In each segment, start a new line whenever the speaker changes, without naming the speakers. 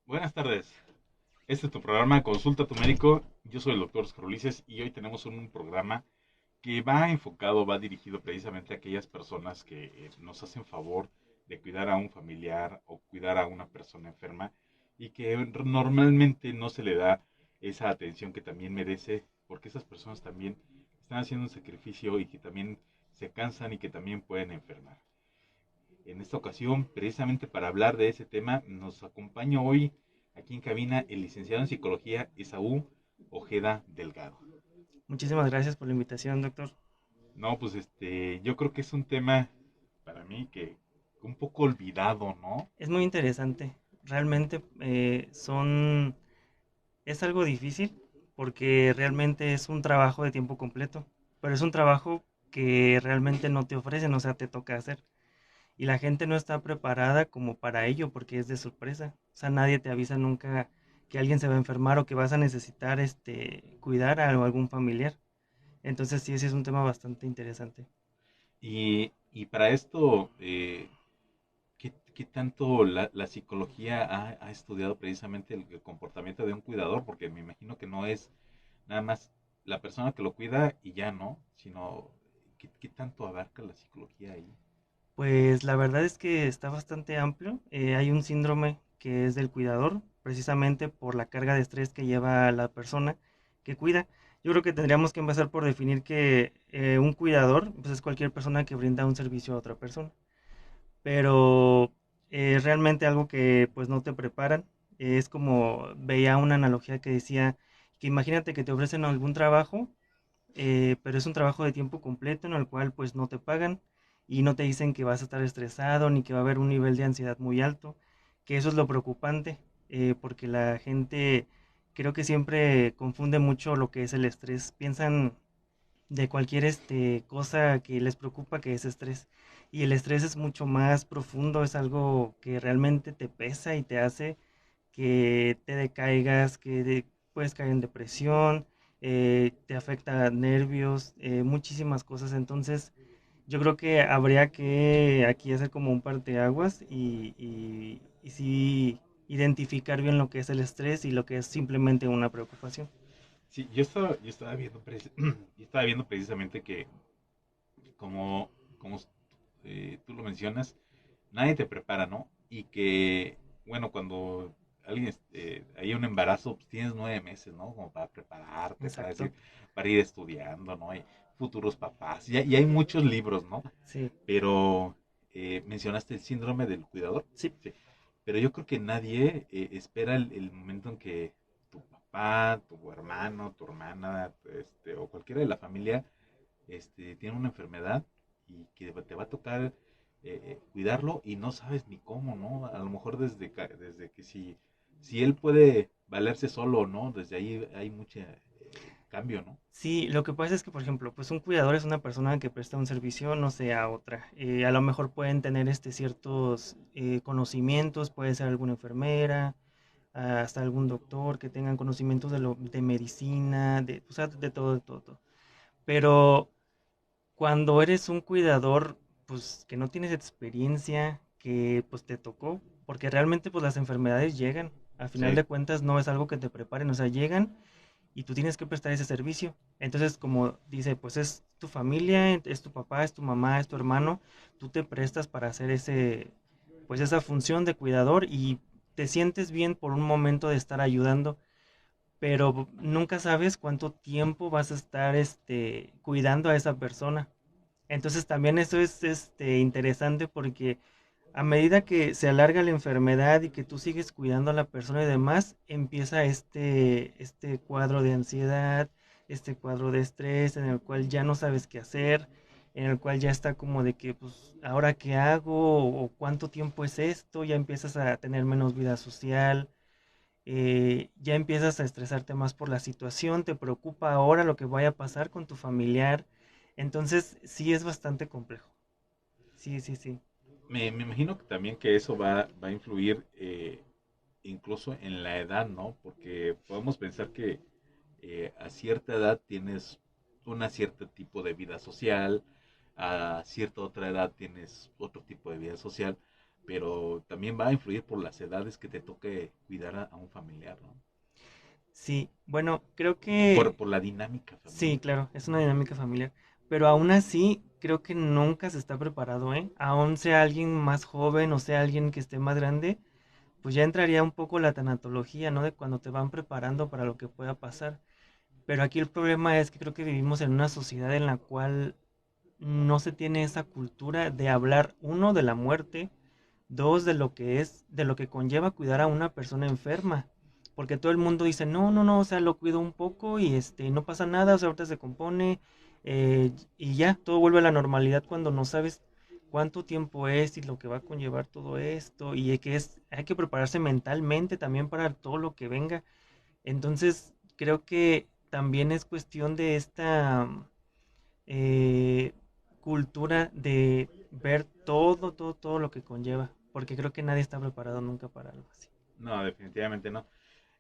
Buenas tardes. Este es tu programa Consulta a tu médico. Yo soy el doctor Oscar Ulises y hoy tenemos un programa que va enfocado, va dirigido precisamente a aquellas personas que nos hacen favor de cuidar a un familiar o cuidar a una persona enferma y que normalmente no se le da esa atención que también merece porque esas personas también están haciendo un sacrificio y que también se cansan y que también pueden enfermar. En esta ocasión, precisamente para hablar de ese tema, nos acompaña hoy aquí en cabina el licenciado en psicología Esaú Ojeda Delgado.
Muchísimas gracias por la invitación, doctor.
No, pues yo creo que es un tema para mí que un poco olvidado, ¿no?
Es muy interesante. Realmente es algo difícil porque realmente es un trabajo de tiempo completo, pero es un trabajo que realmente no te ofrecen, o sea, te toca hacer. Y la gente no está preparada como para ello porque es de sorpresa. O sea, nadie te avisa nunca que alguien se va a enfermar o que vas a necesitar cuidar a algún familiar. Entonces sí, ese es un tema bastante interesante.
Y para esto, ¿qué tanto la psicología ha estudiado precisamente el comportamiento de un cuidador? Porque me imagino que no es nada más la persona que lo cuida y ya no, sino ¿qué tanto abarca la psicología ahí?
Pues la verdad es que está bastante amplio. Hay un síndrome que es del cuidador, precisamente por la carga de estrés que lleva la persona que cuida. Yo creo que tendríamos que empezar por definir que un cuidador pues es cualquier persona que brinda un servicio a otra persona. Pero realmente algo que pues no te preparan. Es como veía una analogía que decía que imagínate que te ofrecen algún trabajo, pero es un trabajo de tiempo completo en el cual pues no te pagan y no te dicen que vas a estar estresado ni que va a haber un nivel de ansiedad muy alto, que eso es lo preocupante, porque la gente creo que siempre confunde mucho lo que es el estrés, piensan de cualquier cosa que les preocupa que es estrés. Y el estrés es mucho más profundo, es algo que realmente te pesa y te hace que te decaigas, puedes caer en depresión, te afecta nervios, muchísimas cosas. Entonces, yo creo que habría que aquí hacer como un parteaguas y sí identificar bien lo que es el estrés y lo que es simplemente una preocupación.
Sí, yo estaba viendo, yo estaba viendo precisamente que como tú lo mencionas, nadie te prepara, ¿no? Y que, bueno, cuando hay un embarazo, pues tienes 9 meses, ¿no? Como para prepararte, para
Exacto.
decir, para ir estudiando, ¿no? Hay futuros papás, y hay muchos libros, ¿no?
Sí,
Pero mencionaste el síndrome del cuidador,
sí,
sí. Pero yo creo que nadie espera el momento en que tu papá, tu hermano, tu hermana, o cualquiera de la familia tiene una enfermedad y que te va a tocar cuidarlo y no sabes ni cómo, ¿no? A lo mejor desde que si él puede valerse solo o no, desde ahí hay mucho cambio, ¿no?
sí, lo que pasa es que, por ejemplo, pues un cuidador es una persona que presta un servicio, no sé, a otra. A lo mejor pueden tener ciertos conocimientos, puede ser alguna enfermera, hasta algún doctor que tengan conocimientos de medicina, o sea, de todo, de todo, todo. Pero cuando eres un cuidador, pues que no tienes experiencia, que pues te tocó, porque realmente pues las enfermedades llegan, a final
Sí.
de cuentas no es algo que te preparen, o sea, llegan y tú tienes que prestar ese servicio. Entonces, como dice, pues es tu familia, es tu papá, es tu mamá, es tu hermano, tú te prestas para hacer pues esa función de cuidador y te sientes bien por un momento de estar ayudando, pero nunca sabes cuánto tiempo vas a estar cuidando a esa persona. Entonces también eso es interesante porque a medida que se alarga la enfermedad y que tú sigues cuidando a la persona y demás, empieza este cuadro de ansiedad, este cuadro de estrés en el cual ya no sabes qué hacer, en el cual ya está como de que, pues, ¿ahora qué hago? ¿O cuánto tiempo es esto? Ya empiezas a tener menos vida social, ya empiezas a estresarte más por la situación, te preocupa ahora lo que vaya a pasar con tu familiar. Entonces, sí es bastante complejo. Sí, sí, sí.
Me imagino que también que eso va a influir incluso en la edad, ¿no? Porque podemos pensar que a cierta edad tienes una cierto tipo de vida social, a cierta otra edad tienes otro tipo de vida social, pero también va a influir por las edades que te toque cuidar a un familiar, ¿no?
Sí, bueno, creo
Por,
que
por la dinámica
sí,
familiar.
claro, es una dinámica familiar, pero aún así creo que nunca se está preparado, ¿eh? Aún sea alguien más joven o sea alguien que esté más grande, pues ya entraría un poco la tanatología, ¿no? De cuando te van preparando para lo que pueda pasar. Pero aquí el problema es que creo que vivimos en una sociedad en la cual no se tiene esa cultura de hablar, uno, de la muerte, dos, de lo que es, de lo que conlleva cuidar a una persona enferma. Porque todo el mundo dice, no, no, no, o sea, lo cuido un poco y no pasa nada, o sea, ahorita se compone y ya, todo vuelve a la normalidad cuando no sabes cuánto tiempo es y lo que va a conllevar todo esto y que es, hay que prepararse mentalmente también para todo lo que venga. Entonces, creo que también es cuestión de esta eh, cultura de ver todo, todo, todo lo que conlleva, porque creo que nadie está preparado nunca para algo así.
No, definitivamente no.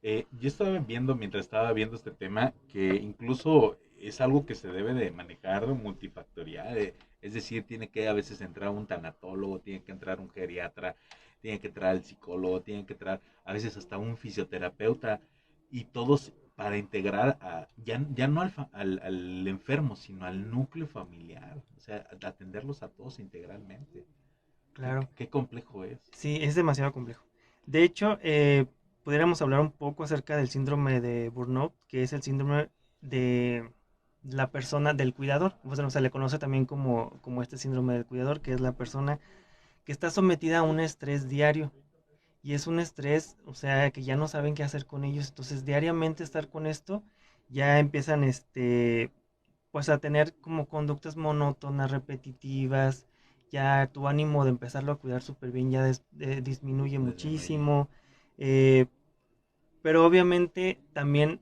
Yo estaba viendo, mientras estaba viendo este tema, que incluso es algo que se debe de manejar multifactorial, es decir, tiene que a veces entrar un tanatólogo, tiene que entrar un geriatra, tiene que entrar el psicólogo, tiene que entrar a veces hasta un fisioterapeuta, y todos para integrar ya no al enfermo, sino al núcleo familiar, o sea, atenderlos a todos integralmente. Qué,
Claro,
qué complejo es.
sí, es demasiado complejo. De hecho, pudiéramos hablar un poco acerca del síndrome de Burnout, que es el síndrome de la persona del cuidador. Bueno, se le conoce también como este síndrome del cuidador, que es la persona que está sometida a un estrés diario. Y es un estrés, o sea, que ya no saben qué hacer con ellos. Entonces, diariamente estar con esto, ya empiezan, pues a tener como conductas monótonas, repetitivas. Ya tu ánimo de empezarlo a cuidar súper bien ya disminuye
Disminuye.
muchísimo. eh, pero obviamente también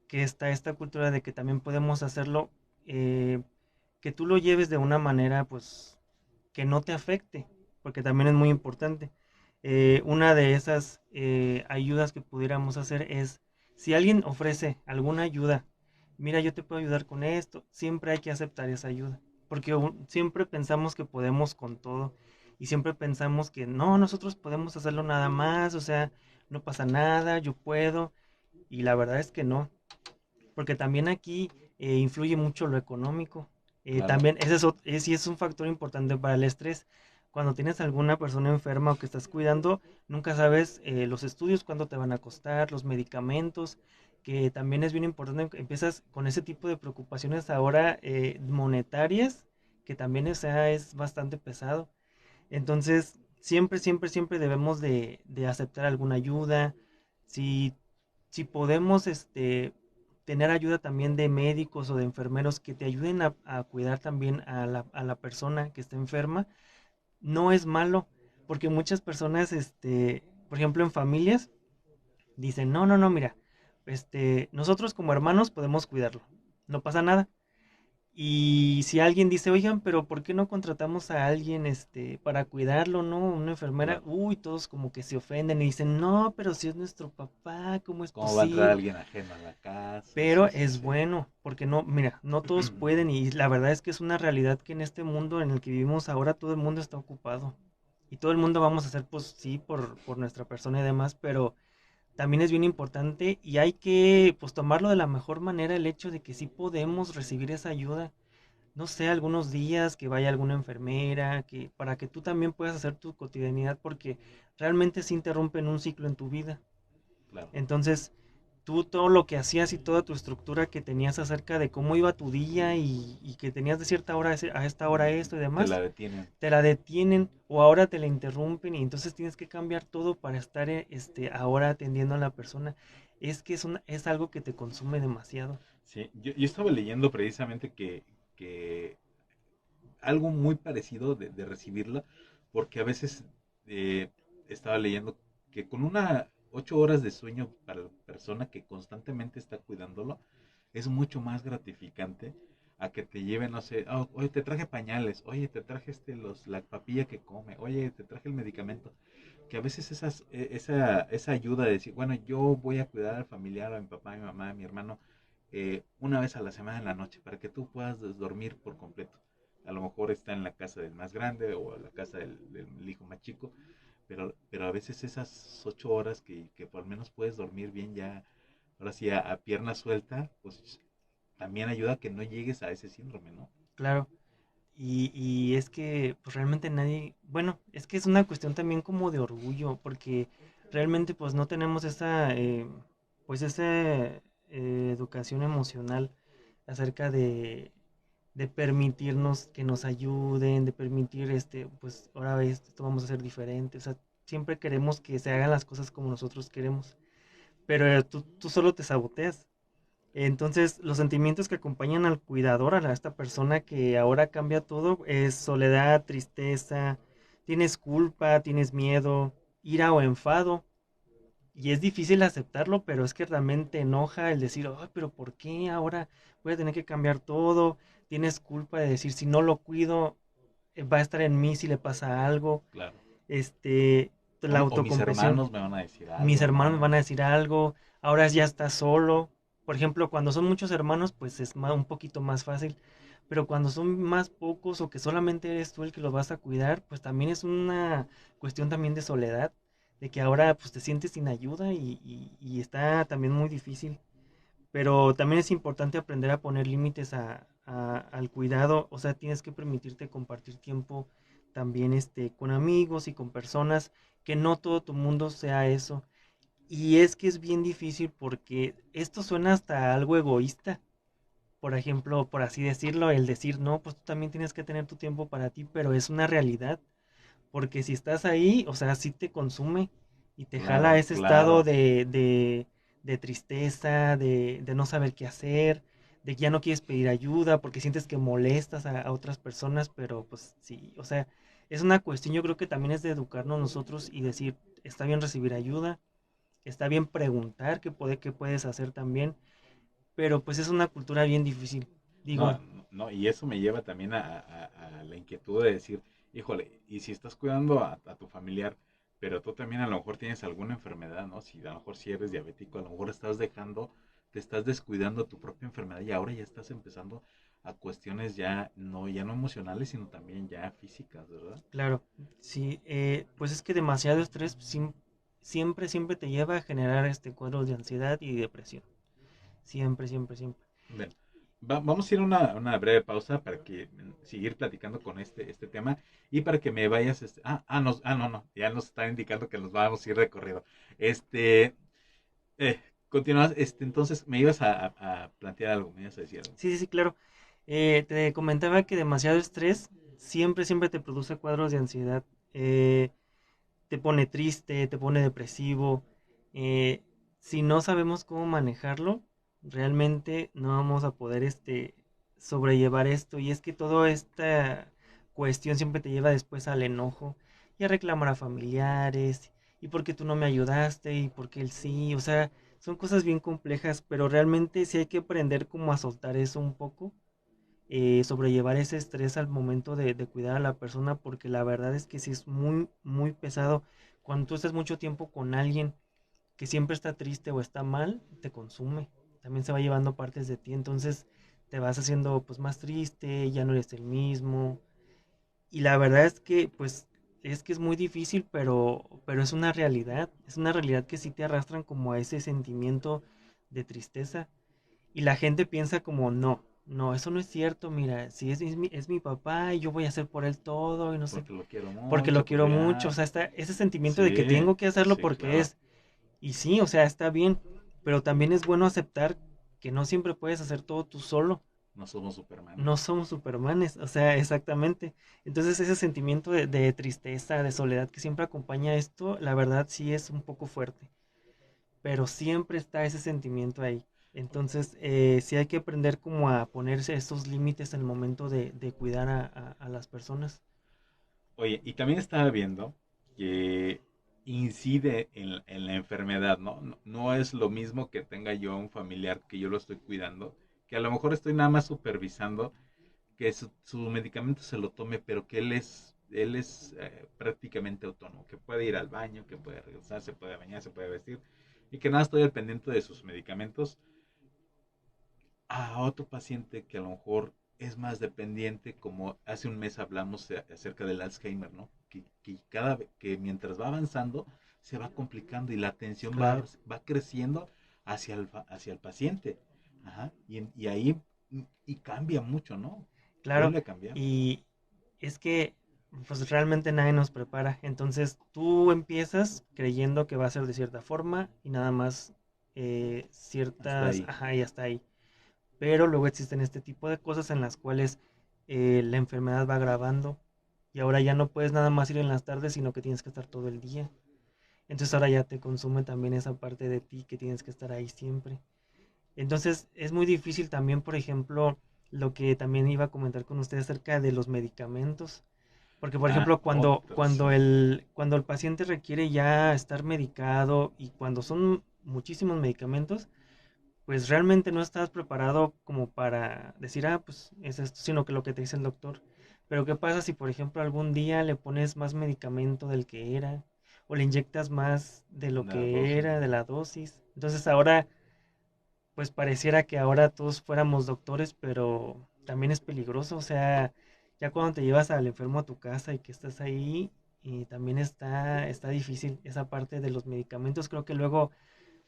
que está esta cultura de que también podemos hacerlo, eh, que tú lo lleves de una manera, pues, que no te afecte, porque también es muy importante. Una de esas ayudas que pudiéramos hacer es, si alguien ofrece alguna ayuda, mira, yo te puedo ayudar con esto, siempre hay que aceptar esa ayuda, porque siempre pensamos que podemos con todo y siempre pensamos que no, nosotros podemos hacerlo nada más, o sea, no pasa nada, yo puedo, y la verdad es que no, porque también aquí influye mucho lo económico.
Claro.
También ese sí es un factor importante para el estrés. Cuando tienes alguna persona enferma o que estás cuidando, nunca sabes los estudios, cuándo te van a costar, los medicamentos, que también es bien importante que empiezas con ese tipo de preocupaciones ahora monetarias, que también es bastante pesado. Entonces, siempre, siempre, siempre debemos de aceptar alguna ayuda. Si, si podemos tener ayuda también de médicos o de enfermeros que te ayuden a cuidar también a la persona que está enferma, no es malo, porque muchas personas, por ejemplo, en familias, dicen, no, no, no, mira, nosotros como hermanos podemos cuidarlo, no pasa nada. Y si alguien dice, oigan, pero ¿por qué no contratamos a alguien para cuidarlo, no? Una enfermera,
Claro.
uy, todos como que se ofenden y dicen, no, pero si es nuestro papá, ¿cómo es
¿Cómo va a entrar
posible?
alguien ajeno a la casa?
Pero
Sí, sí,
es
sí.
bueno, porque no, mira, no todos pueden y la verdad es que es una realidad que en este mundo en el que vivimos ahora todo el mundo está ocupado. Y todo el mundo vamos a hacer, pues sí, por nuestra persona y demás, pero también es bien importante y hay que, pues, tomarlo de la mejor manera el hecho de que sí podemos recibir esa ayuda, no sé, algunos días que vaya alguna enfermera, que para que tú también puedas hacer tu cotidianidad, porque realmente se interrumpe en un ciclo en tu vida.
Claro.
Entonces, tú todo lo que hacías y toda tu estructura que tenías acerca de cómo iba tu día y que tenías de cierta hora a esta hora esto y
Te
demás,
la detienen.
te la detienen o ahora te la interrumpen y entonces tienes que cambiar todo para estar ahora atendiendo a la persona. Es que es algo que te consume demasiado.
Sí, yo estaba leyendo precisamente que algo muy parecido de recibirla, porque a veces eh, estaba leyendo que con 8 horas de sueño para la persona que constantemente está cuidándolo, es mucho más gratificante a que te lleven, no sé, "Oh, oye, te traje pañales, oye, te traje la papilla que come, oye, te traje el medicamento", que a veces esa ayuda de decir, bueno, yo voy a cuidar al familiar, a mi papá, a mi mamá, a mi hermano, una vez a la semana en la noche, para que tú puedas dormir por completo. A lo mejor está en la casa del más grande o en la casa del hijo más chico, pero a veces esas 8 horas que por lo menos puedes dormir bien ya, ahora sí, a pierna suelta, pues también ayuda a que no llegues a ese síndrome, ¿no?
Claro. Y es que pues realmente nadie, bueno, es que es una cuestión también como de orgullo, porque realmente pues no tenemos esa, pues esa educación emocional acerca de permitirnos que nos ayuden, de permitir pues ahora esto vamos a hacer diferente, o sea, siempre queremos que se hagan las cosas como nosotros queremos, pero tú solo te saboteas. Entonces, los sentimientos que acompañan al cuidador, a esta persona que ahora cambia todo, es soledad, tristeza, tienes culpa, tienes miedo, ira o enfado. Y es difícil aceptarlo, pero es que realmente te enoja el decir, ay, pero ¿por qué ahora voy a tener que cambiar todo? Tienes culpa de decir, si no lo cuido, va a estar en mí si le pasa algo.
Claro.
La
O mis
autocompasión,
hermanos me van a decir
mis
algo,
hermanos me van a
¿no?
decir algo, ahora ya estás solo. Por ejemplo, cuando son muchos hermanos, pues es un poquito más fácil. Pero cuando son más pocos o que solamente eres tú el que los vas a cuidar, pues también es una cuestión también de soledad, de que ahora pues te sientes sin ayuda y está también muy difícil. Pero también es importante aprender a poner límites al cuidado, o sea, tienes que permitirte compartir tiempo también con amigos y con personas, que no todo tu mundo sea eso. Y es que es bien difícil porque esto suena hasta algo egoísta. Por ejemplo, por así decirlo, el decir, no, pues tú también tienes que tener tu tiempo para ti, pero es una realidad. Porque si estás ahí, o sea, sí te consume y te jala a
Claro,
ese estado
claro.
de tristeza, de no saber qué hacer, de que ya no quieres pedir ayuda porque sientes que molestas a otras personas, pero pues sí, o sea, es una cuestión, yo creo que también es de educarnos nosotros y decir, está bien recibir ayuda, está bien preguntar qué puedes hacer también, pero pues es una cultura bien difícil.
No,
Digo,
no, y eso me lleva también a la inquietud de decir, híjole, y si estás cuidando a tu familiar, pero tú también a lo mejor tienes alguna enfermedad, ¿no? Si a lo mejor si eres diabético, a lo mejor estás dejando, te estás descuidando tu propia enfermedad y ahora ya estás empezando a cuestiones ya no emocionales, sino también ya físicas, ¿verdad?
claro, sí, pues es que demasiado estrés siempre te lleva a generar cuadros de ansiedad y depresión. Siempre, siempre, siempre.
Bueno, vamos a ir a una breve pausa para que seguir platicando con este tema y para que me vayas. No, ya nos está indicando que nos vamos a ir de corrido. Este, continúas, entonces me ibas a plantear algo, me ibas a decir algo.
Sí, sí, sí, claro. Te comentaba que demasiado estrés siempre te produce cuadros de ansiedad. Eh, Te pone triste, te pone depresivo. eh, si no sabemos cómo manejarlo, realmente no vamos a poder sobrellevar esto. Y es que toda esta cuestión siempre te lleva después al enojo y a reclamar a familiares. Y por qué tú no me ayudaste y por qué él sí. O sea, son cosas bien complejas, pero realmente sí hay que aprender como a soltar eso un poco, sobrellevar ese estrés al momento de cuidar a la persona, porque la verdad es que sí es muy, muy pesado. Cuando tú estás mucho tiempo con alguien que siempre está triste o está mal, te consume. También se va llevando partes de ti, entonces te vas haciendo pues más triste, ya no eres el mismo. Y la verdad es que pues es que es muy difícil, pero es una realidad que sí te arrastran como a ese sentimiento de tristeza. Y la gente piensa como, no, no, eso no es cierto, mira, si es mi papá y yo voy a hacer por él todo y no sé,
Porque lo quiero
porque lo
mucho,
quiero
porque,
mucho, o sea, está ese sentimiento de que
sí,
tengo que hacerlo
sí,
porque
claro,
es, y sí, o sea, está bien, pero también es bueno aceptar que no siempre puedes hacer todo tú solo,
no somos supermanes.
no somos supermanes, o sea, exactamente. Entonces ese sentimiento de tristeza, de soledad que siempre acompaña esto, la verdad sí es un poco fuerte, pero siempre está ese sentimiento ahí. Entonces, sí hay que aprender como a ponerse esos límites en el momento de cuidar a las personas.
Oye, y también estaba viendo que incide en la enfermedad, ¿no? ¿No? No es lo mismo que tenga yo un familiar que yo lo estoy cuidando, que a lo mejor estoy nada más supervisando que su medicamento se lo tome, pero que él es prácticamente autónomo, que puede ir al baño, que puede regresar, se puede bañar, se puede vestir, y que nada estoy al pendiente de sus medicamentos, a otro paciente que a lo mejor es más dependiente, como hace un mes hablamos acerca del Alzheimer, ¿no? que mientras va avanzando se va complicando y la atención
Claro,
va creciendo hacia el paciente. Ajá, y ahí y cambia mucho, ¿no?
claro.
Vuelve a cambiar.
Y es que pues realmente nadie nos prepara. Entonces tú empiezas creyendo que va a ser de cierta forma y nada más
Hasta
ciertas,
ahí.
ajá, y hasta ahí. Pero luego existen este tipo de cosas en las cuales la enfermedad va agravando y ahora ya no puedes nada más ir en las tardes, sino que tienes que estar todo el día. Entonces ahora ya te consume también esa parte de ti que tienes que estar ahí siempre. Entonces es muy difícil también, por ejemplo, lo que también iba a comentar con ustedes acerca de los medicamentos. Porque, por
Ah,
ejemplo,
otros.
cuando el paciente requiere ya estar medicado y cuando son muchísimos medicamentos, pues realmente no estás preparado como para decir, ah, pues es esto, sino que lo que te dice el doctor. Pero ¿qué pasa si, por ejemplo, algún día le pones más medicamento del que era? O le inyectas más de lo
De la
que
dosis.
era, de la dosis. Entonces ahora, pues pareciera que ahora todos fuéramos doctores, pero también es peligroso. O sea, ya cuando te llevas al enfermo a tu casa y que estás ahí, y también está difícil esa parte de los medicamentos. Creo que luego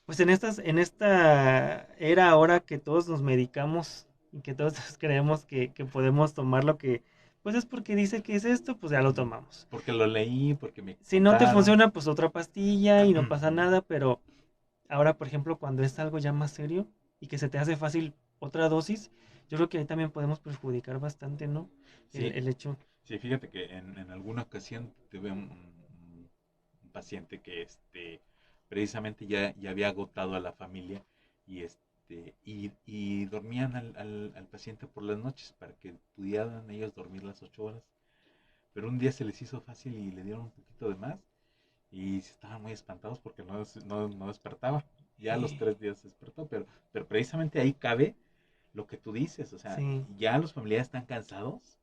pues en esta era ahora que todos nos medicamos y que todos creemos que podemos tomar lo que, pues es porque dice que es esto, pues ya lo
Ujú.
tomamos.
Porque lo leí, porque me
Si no te
contaron.
funciona, pues otra pastilla y no pasa
Ujú.
nada, pero ahora, por ejemplo, cuando es algo ya más serio y que se te hace fácil otra dosis, yo creo que ahí también podemos perjudicar bastante, ¿no?
Sí,
El hecho.
sí, fíjate que en alguna ocasión tuve un paciente que precisamente ya había agotado a la familia y dormían al paciente por las noches para que pudieran ellos dormir las 8 horas. Pero un día se les hizo fácil y le dieron un poquito de más y estaban muy espantados porque no despertaba. Ya a los 3 días despertó, pero precisamente ahí cabe lo que tú dices, o sea,
Sí,
ya los familiares están cansados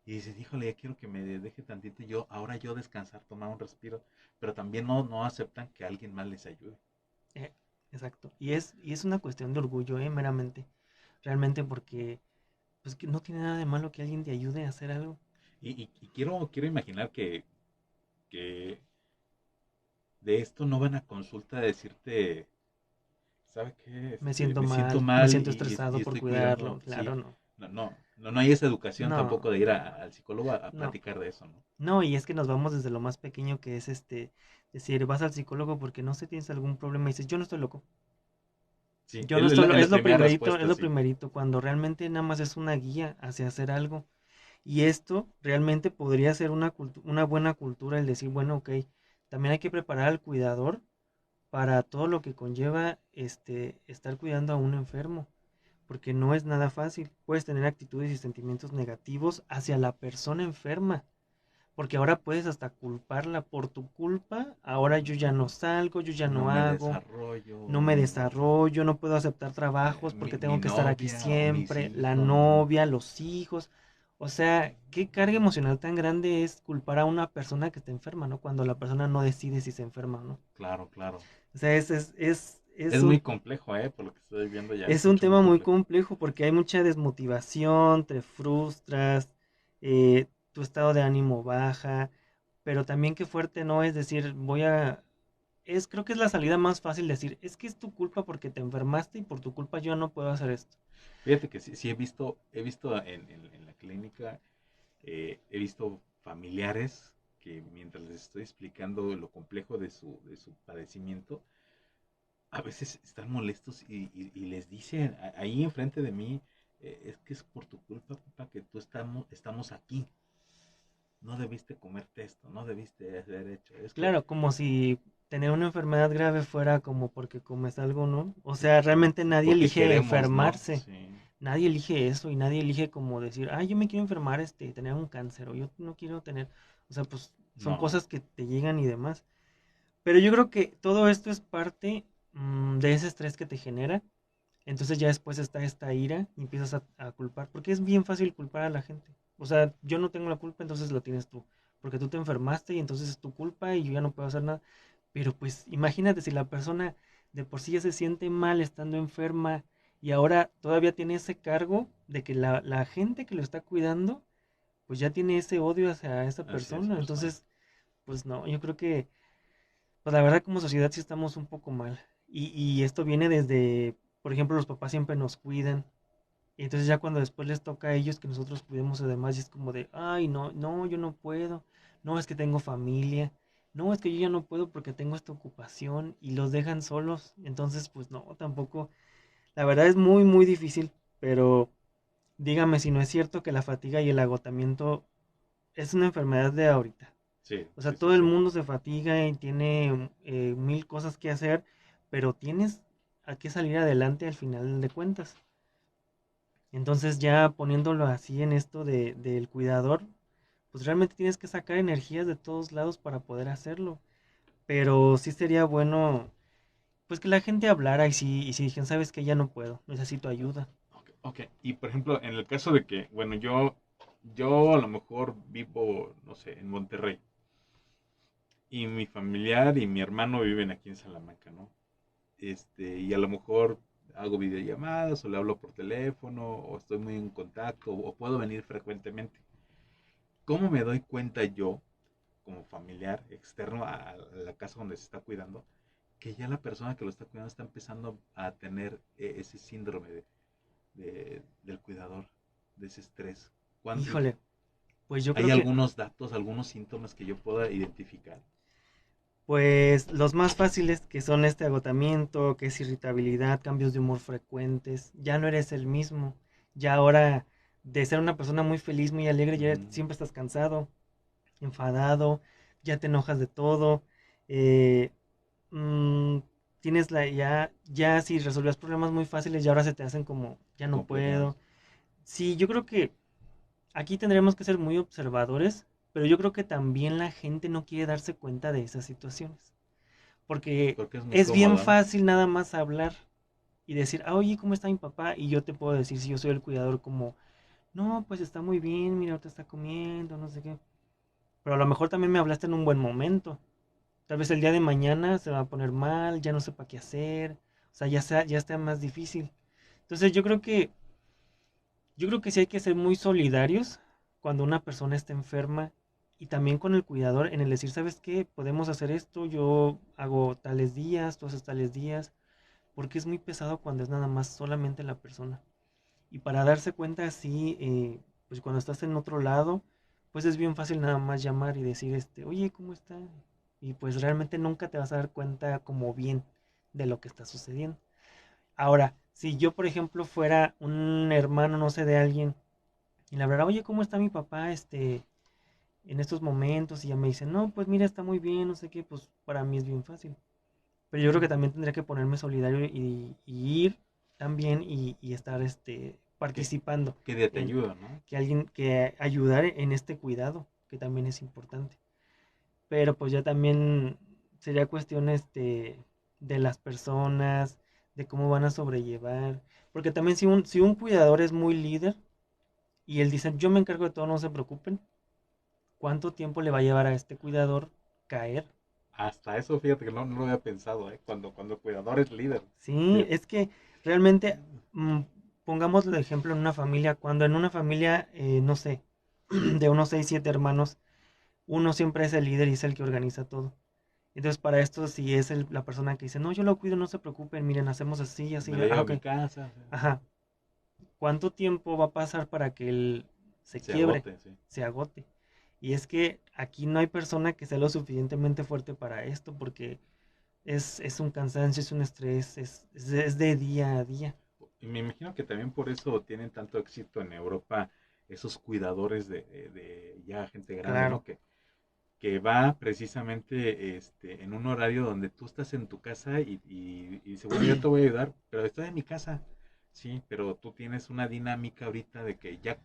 y dices, híjole, ya quiero que me deje tantito yo, ahora yo descansar, tomar un respiro, pero también no aceptan que alguien más les ayude.
eh, exacto. Y es una cuestión de orgullo, meramente. Realmente porque, pues que no tiene nada de malo que alguien te ayude a hacer algo.
Y quiero imaginar que de esto no van a consulta a decirte, ¿sabe qué?
Me siento
Me siento
mal, me
mal
siento
y
estresado por
estoy
cuidarlo.
cuidando,
Claro,
sí.
no.
No hay esa educación tampoco
No,
de ir al psicólogo a
no.
platicar de eso, ¿no?
No, y es que nos vamos desde lo más pequeño que es decir, vas al psicólogo porque no sé, tienes algún problema y dices, yo no estoy loco.
Sí,
Yo no estoy
es la
es lo
primera
primerito, es
respuesta,
lo
sí.
primerito, cuando realmente nada más es una guía hacia hacer algo. Y esto realmente podría ser una buena cultura el decir, bueno, ok, también hay que preparar al cuidador para todo lo que conlleva estar cuidando a un enfermo, porque no es nada fácil. Puedes tener actitudes y sentimientos negativos hacia la persona enferma, porque ahora puedes hasta culparla por tu culpa. Ahora yo ya no salgo, yo ya
No
no
me
hago,
desarrollo,
no me desarrollo, no puedo aceptar trabajos porque
mi
tengo que estar aquí
novia o mis
siempre, la
hijos, ¿no?
novia, los hijos. O sea, qué carga emocional tan grande es culpar a una persona que está enferma, ¿no? Cuando la persona no decide si se enferma o no.
Claro, claro.
O sea,
Es muy complejo, ¿eh? Por lo que estoy viendo ya
es
es
un
mucho, muy
tema muy
complejo.
complejo porque hay mucha desmotivación, te frustras, tu estado de ánimo baja, pero también qué fuerte no es decir, creo que es la salida más fácil decir, es que es tu culpa porque te enfermaste y por tu culpa yo no puedo hacer esto.
Fíjate que sí, sí he visto en la clínica, he visto familiares que mientras les estoy explicando lo complejo de su padecimiento, a veces están molestos y les dicen ahí enfrente de mí, es que es por tu culpa, papá, que estamos aquí. No debiste comerte esto, no debiste haber hecho esto.
Claro, como si tener una enfermedad grave fuera como porque comes algo, ¿no? O sea, realmente nadie
Porque
elige
queremos, ¿no?
enfermarse.
Sí,
Nadie elige eso y nadie elige como decir, yo me quiero enfermar, tener un cáncer o yo no quiero tener, o sea, pues son
no,
cosas que te llegan y demás. Pero yo creo que todo esto es parte de ese estrés que te genera. Entonces ya después está esta ira y empiezas a culpar, porque es bien fácil culpar a la gente. O sea, yo no tengo la culpa, entonces la tienes tú, porque tú te enfermaste y entonces es tu culpa y yo ya no puedo hacer nada. Pero pues imagínate si la persona de por sí ya se siente mal estando enferma y ahora todavía tiene ese cargo de que la gente que lo está cuidando pues ya tiene ese odio hacia esa
hacia esa
persona.
persona.
Entonces, pues no, yo creo que, pues la verdad como sociedad sí estamos un poco mal. Y esto viene desde, por ejemplo, los papás siempre nos cuidan. Y entonces ya cuando después les toca a ellos que nosotros cuidemos a demás, y es como de, ay, no, no, yo no puedo. No, es que tengo familia. No, es que yo ya no puedo porque tengo esta ocupación y los dejan solos. Entonces, pues no, tampoco. La verdad es muy, muy difícil, pero dígame si no es cierto que la fatiga y el agotamiento es una enfermedad de ahorita.
Sí,
O sea,
sí, sí,
todo el
sí.
mundo se fatiga y tiene mil cosas que hacer, pero tienes a que salir adelante al final de cuentas. Entonces ya poniéndolo así en esto del cuidador, pues realmente tienes que sacar energías de todos lados para poder hacerlo. Pero sí sería bueno, pues que la gente hablara y si dijeran, sabes que ya no puedo, necesito ayuda.
Ok, ok. Y por ejemplo, en el caso de que, bueno, yo a lo mejor vivo, no sé, en Monterrey. Y mi familiar y mi hermano viven aquí en Salamanca, ¿no? Y a lo mejor hago videollamadas o le hablo por teléfono o estoy muy en contacto o puedo venir frecuentemente. ¿Cómo me doy cuenta yo, como familiar externo a la casa donde se está cuidando, que ya la persona que lo está cuidando está empezando a tener ese síndrome del cuidador, de ese estrés?
Híjole, pues yo
¿Hay
creo que,
algunos datos, algunos síntomas que yo pueda identificar?
pues los más fáciles que son este agotamiento, que es irritabilidad, cambios de humor frecuentes, ya no eres el mismo, ya ahora de ser una persona muy feliz, muy alegre, ya
Mm,
siempre estás cansado, enfadado, ya te enojas de todo, eh, mm, tienes ya si resolvías problemas muy fáciles y ahora se te hacen como, ya no
complicados.
puedo. Sí, yo creo que aquí tendremos que ser muy observadores, pero yo creo que también la gente no quiere darse cuenta de esas situaciones. Porque
Porque es muy
es bien
cómodo, ¿no?
fácil nada más hablar y decir, ah, oye, ¿cómo está mi papá? Y yo te puedo decir, si yo soy el cuidador, como, no, pues está muy bien, mira, ahorita está comiendo, no sé qué. Pero a lo mejor también me hablaste en un buen momento. Tal vez el día de mañana se va a poner mal, ya no sepa qué hacer, o sea, ya está más difícil. Entonces yo creo que sí hay que ser muy solidarios cuando una persona está enferma y también con el cuidador en el decir, ¿sabes qué? Podemos hacer esto, yo hago tales días, tú haces tales días, porque es muy pesado cuando es nada más solamente la persona. Y para darse cuenta así, pues cuando estás en otro lado, pues es bien fácil nada más llamar y decir, oye, ¿cómo está? Y pues realmente nunca te vas a dar cuenta como bien de lo que está sucediendo. Ahora, si yo, por ejemplo, fuera un hermano, no sé, de alguien, y le hablara, oye, ¿cómo está mi papá, en estos momentos? Y ya me dice, no, pues mira, está muy bien, no sé qué, pues para mí es bien fácil. Pero yo creo que
Ujú.
también tendría que ponerme solidario y ir también y estar
¿Qué,
participando
qué día te
en
ayuda, no?
que alguien que ayudar en este cuidado, que también es importante. Pero pues ya también sería cuestión de las personas, de cómo van a sobrellevar. Porque también si un cuidador es muy líder y él dice, yo me encargo de todo, no se preocupen, ¿cuánto tiempo le va a llevar a este cuidador caer?
Hasta eso, fíjate que no lo había pensado, ¿eh? Cuando el cuidador es líder.
Sí,
Fíjate.
es que realmente, pongamos el ejemplo en una familia, cuando en una familia, no sé, de unos 6 7 hermanos, uno siempre es el líder y es el que organiza todo. Entonces, para esto, si es la persona que dice, no, yo lo cuido, no se preocupen, miren, hacemos así, así,
Me la llevo a
ok,
mi casa,
ajá. ¿Cuánto tiempo va a pasar para que él se
se
quiebre,
agote, sí.
se agote? Y es que aquí no hay persona que sea lo suficientemente fuerte para esto, porque es un cansancio, es un estrés, es de día a día.
Y me imagino que también por eso tienen tanto éxito en Europa esos cuidadores de ya gente grande,
Claro.
¿no? Que va precisamente en un horario donde tú estás en tu casa y dice, bueno, yo te voy a ayudar, pero estoy en mi casa. Sí, pero tú tienes una dinámica ahorita de que ya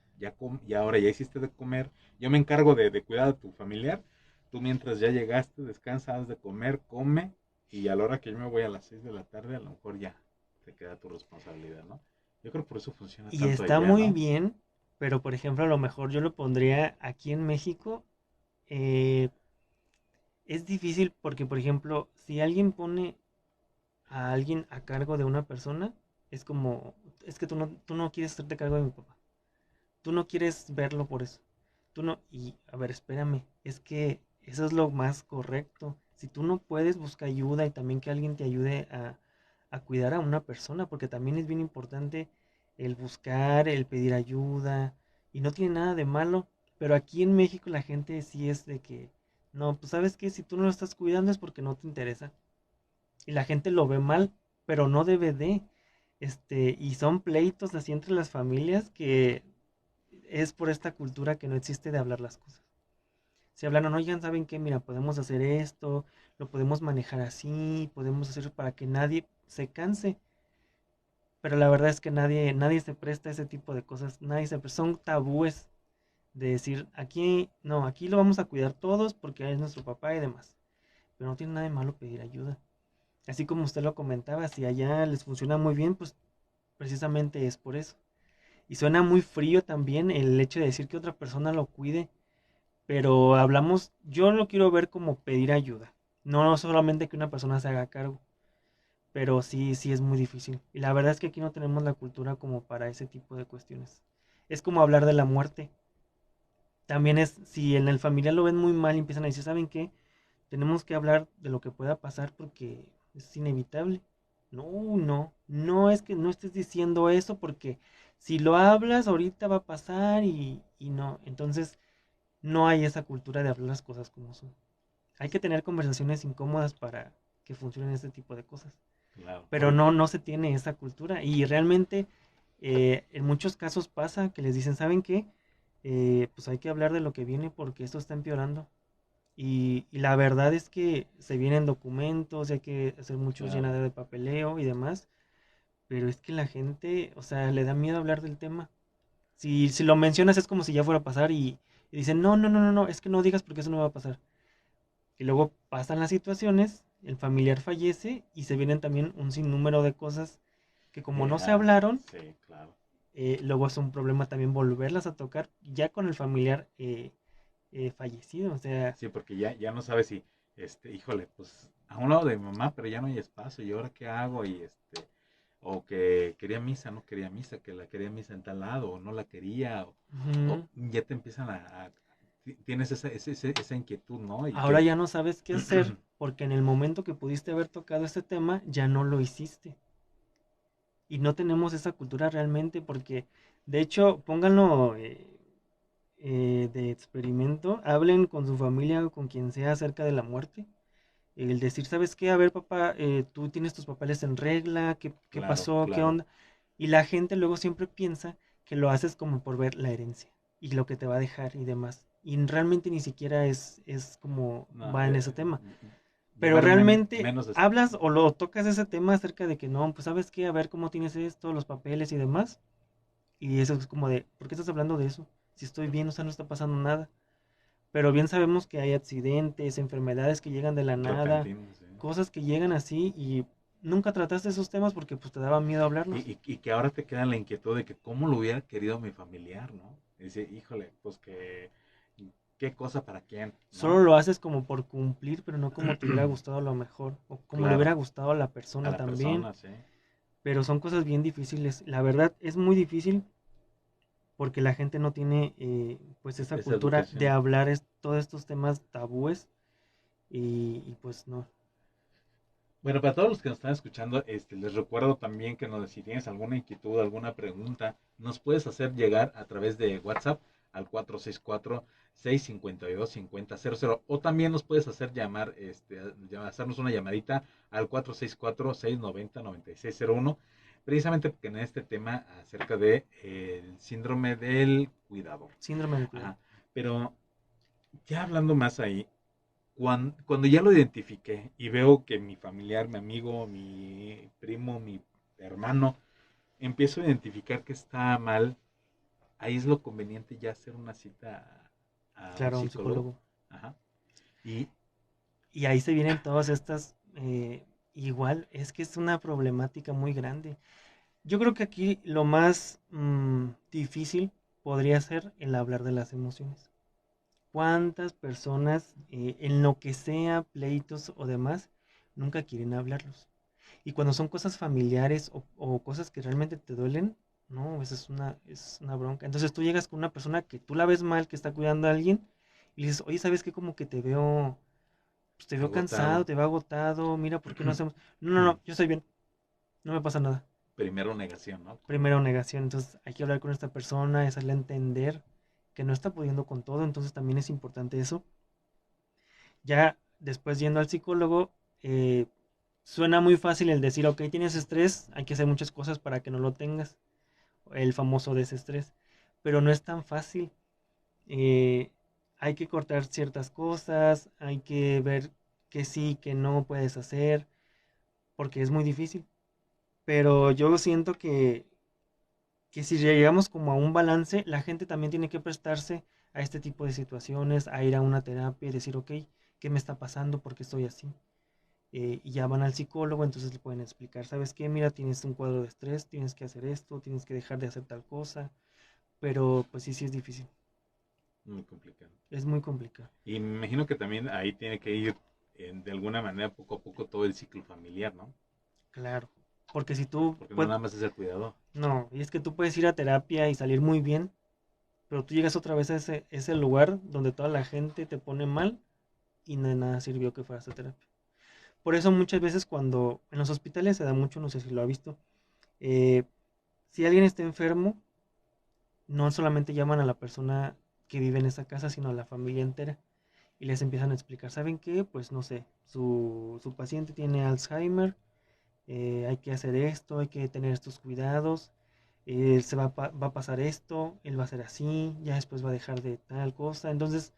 ahora ya hiciste de comer, yo me encargo de cuidar a tu familiar, tú mientras ya llegaste, descansas de comer, come, y a la hora que yo me voy a las 6 de la tarde, a lo mejor ya te queda tu responsabilidad, ¿no? Yo creo que por eso funciona
Y
tanto
está
allá,
muy
¿no?
bien, pero por ejemplo, a lo mejor yo lo pondría aquí en México. eh, es difícil porque, por ejemplo, si alguien pone a alguien a cargo de una persona, es como, es que tú no quieres hacerte cargo de mi papá. Tú no quieres verlo por eso. tú no, y a ver, espérame, es que eso es lo más correcto. Si tú no puedes, busca ayuda y también que alguien te ayude a cuidar a una persona, porque también es bien importante el buscar, el pedir ayuda, y no tiene nada de malo, pero aquí en México la gente sí es de que, no, pues sabes que si tú no lo estás cuidando es porque no te interesa. Y la gente lo ve mal, pero no debe de. Y son pleitos así entre las familias que es por esta cultura que no existe de hablar las cosas. Si hablaron, oigan, ¿saben qué? Mira, podemos hacer esto, lo podemos manejar así, podemos hacer para que nadie se canse. Pero la verdad es que nadie se presta a ese tipo de cosas, son tabúes de decir, aquí, no, aquí lo vamos a cuidar todos porque es nuestro papá y demás. Pero no tiene nada de malo pedir ayuda. Así como usted lo comentaba, si allá les funciona muy bien, pues precisamente es por eso. Y suena muy frío también el hecho de decir que otra persona lo cuide, pero hablamos, yo lo quiero ver como pedir ayuda, no solamente que una persona se haga cargo, pero sí es muy difícil. Y la verdad es que aquí no tenemos la cultura como para ese tipo de cuestiones. Es como hablar de la muerte. También es, si en el familiar lo ven muy mal y empiezan a decir, ¿saben qué? Tenemos que hablar de lo que pueda pasar porque es inevitable. No es que no estés diciendo eso porque si lo hablas ahorita va a pasar y no. Entonces no hay esa cultura de hablar las cosas como son. Hay que tener conversaciones incómodas para que funcionen este tipo de cosas.
Claro.
Pero no se tiene esa cultura. Y realmente en muchos casos pasa que les dicen, ¿saben qué? Pues hay que hablar de lo que viene porque esto está empeorando. Y la verdad es que se vienen documentos, hay que hacer muchos
Claro.
llenadero de papeleo y demás, pero es que la gente, o sea, le da miedo hablar del tema. Si lo mencionas es como si ya fuera a pasar y dicen, no, es que no digas porque eso no va a pasar. Y luego pasan las situaciones, el familiar fallece y se vienen también un sinnúmero de cosas que como no se hablaron,
Sí, claro.
luego es un problema también volverlas a tocar ya con el familiar fallecido, o sea,
Sí, porque ya no sabes si, híjole, pues a un lado de mi mamá, pero ya no hay espacio, ¿y ahora qué hago? O que quería misa, no quería misa, que la quería misa en tal lado, o no la quería, o
ujú.
ya te empiezan tienes esa inquietud, ¿no? Y
Ahora
que,
ya no sabes qué hacer porque en el momento que pudiste haber tocado este tema ya no lo hiciste. Y no tenemos esa cultura realmente porque, de hecho, pónganlo de experimento, hablen con su familia o con quien sea acerca de la muerte. El decir, ¿sabes qué? A ver, papá, tú tienes tus papeles en regla, ¿qué
claro,
pasó? ¿Qué
claro,
onda? Y la gente luego siempre piensa que lo haces como por ver la herencia y lo que te va a dejar y demás. Y realmente ni siquiera es como
no,
va en ese tema. Pero
dejar
realmente
menos
hablas o lo tocas ese tema acerca de que no, pues sabes qué, a ver cómo tienes esto, los papeles y demás. Y eso es como de, ¿por qué estás hablando de eso? Si estoy bien, o sea, no está pasando nada. Pero bien sabemos que hay accidentes, enfermedades que llegan de la nada,
repentinos, ¿eh?
cosas que llegan así y nunca trataste esos temas porque pues te daba miedo hablarlos.
Y que ahora te queda la inquietud de que cómo lo hubiera querido mi familiar, ¿no? Y dice, híjole, pues que, qué cosa para quién,
Solo
¿no?
lo haces como por cumplir, pero no como te hubiera gustado a lo mejor, o como le hubiera
Claro,
gustado a la
a
persona
la
también.
persona, sí.
Pero son cosas bien difíciles. La verdad es muy difícil porque la gente no tiene pues esa
Esa
cultura de
educación.
hablar todos estos temas tabúes y pues no.
Bueno, para todos los que nos están escuchando, les recuerdo también que si tienes alguna inquietud, alguna pregunta, nos puedes hacer llegar a través de WhatsApp al 464-652-5000 o también nos puedes hacer llamar, hacernos una llamadita al 464-690-9601, precisamente porque en este tema acerca de el síndrome del cuidador.
Síndrome del cuidado.
Ajá. Pero ya hablando más ahí, cuando ya lo identifiqué y veo que mi familiar, mi amigo, mi primo, mi hermano, empiezo a identificar que está mal, ahí es lo conveniente ya hacer una cita a un
Claro, un
psicólogo.
psicólogo.
Ajá. Y
Y ahí se vienen todas estas, igual, es que es una problemática muy grande. Yo creo que aquí lo más difícil podría ser el hablar de las emociones. ¿Cuántas personas, en lo que sea, pleitos o demás, nunca quieren hablarlos? Y cuando son cosas familiares o cosas que realmente te duelen, No, esa es una bronca. Entonces tú llegas con una persona que tú la ves mal, que está cuidando a alguien, y le dices, oye, ¿sabes qué? Como que te veo, pues te veo cansado,
Agotado.
te veo agotado, mira, ¿por qué no hacemos? No, no, no, yo estoy bien, no me pasa nada.
Primero negación, ¿no?
Primero negación, entonces hay que hablar con esta persona, hacerle entender que no está pudiendo con todo, entonces también es importante eso. Ya después yendo al psicólogo, eh, suena muy fácil el decir, ok, tienes estrés, hay que hacer muchas cosas para que no lo tengas, el famoso desestrés, pero no es tan fácil. eh, Hay que cortar ciertas cosas, hay que ver que sí, que no puedes hacer, porque es muy difícil. Pero yo siento que si llegamos como a un balance, la gente también tiene que prestarse a este tipo de situaciones, a ir a una terapia y decir, ok, ¿qué me está pasando? ¿Por qué estoy así? Y ya van al psicólogo, entonces le pueden explicar, ¿sabes qué? Mira, tienes un cuadro de estrés, tienes que hacer esto, tienes que dejar de hacer tal cosa, pero pues sí, sí es difícil,
Muy complicado.
es muy complicado.
Y me imagino que también ahí tiene que ir de alguna manera poco a poco todo el ciclo familiar, ¿no?
Claro, porque si tú,
Porque no
pues,
nada más es el cuidador.
no, y es que tú puedes ir a terapia y salir muy bien, pero tú llegas otra vez a ese lugar donde toda la gente te pone mal y de nada sirvió que fueras a terapia. Por eso muchas veces cuando en los hospitales se da mucho, no sé si lo ha visto, eh, si alguien está enfermo, no solamente llaman a la persona que vive en esa casa, sino a la familia entera y les empiezan a explicar, ¿saben qué? Pues no sé, su paciente tiene Alzheimer, hay que hacer esto, hay que tener estos cuidados, va a pasar esto, él va a ser así, ya después va a dejar de tal cosa. Entonces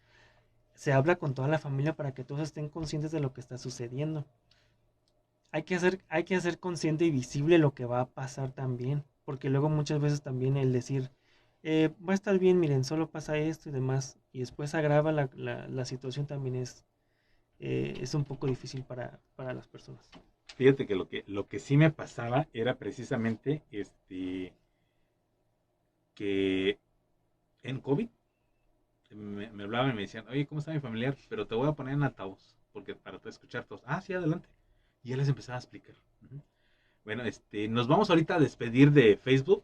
se habla con toda la familia para que todos estén conscientes de lo que está sucediendo. Hay que hacer consciente y visible lo que va a pasar también, porque luego muchas veces también el decir, va a estar bien, miren, solo pasa esto y demás, y después agrava la situación también es un poco difícil para las personas.
Fíjate que lo que sí me pasaba era precisamente que en COVID me hablaban y me decían, oye, ¿cómo está mi familiar? Pero te voy a poner en altavoz, porque para escuchar todos. Ah, sí, adelante. Y ya les empezaba a explicar. Uh-huh. Bueno, nos vamos ahorita a despedir de Facebook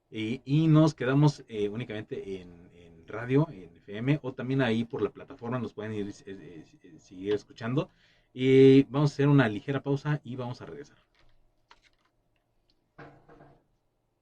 y nos quedamos únicamente en radio, en FM, o también ahí por la plataforma nos pueden ir seguir escuchando. Y vamos a hacer una ligera pausa y vamos a regresar.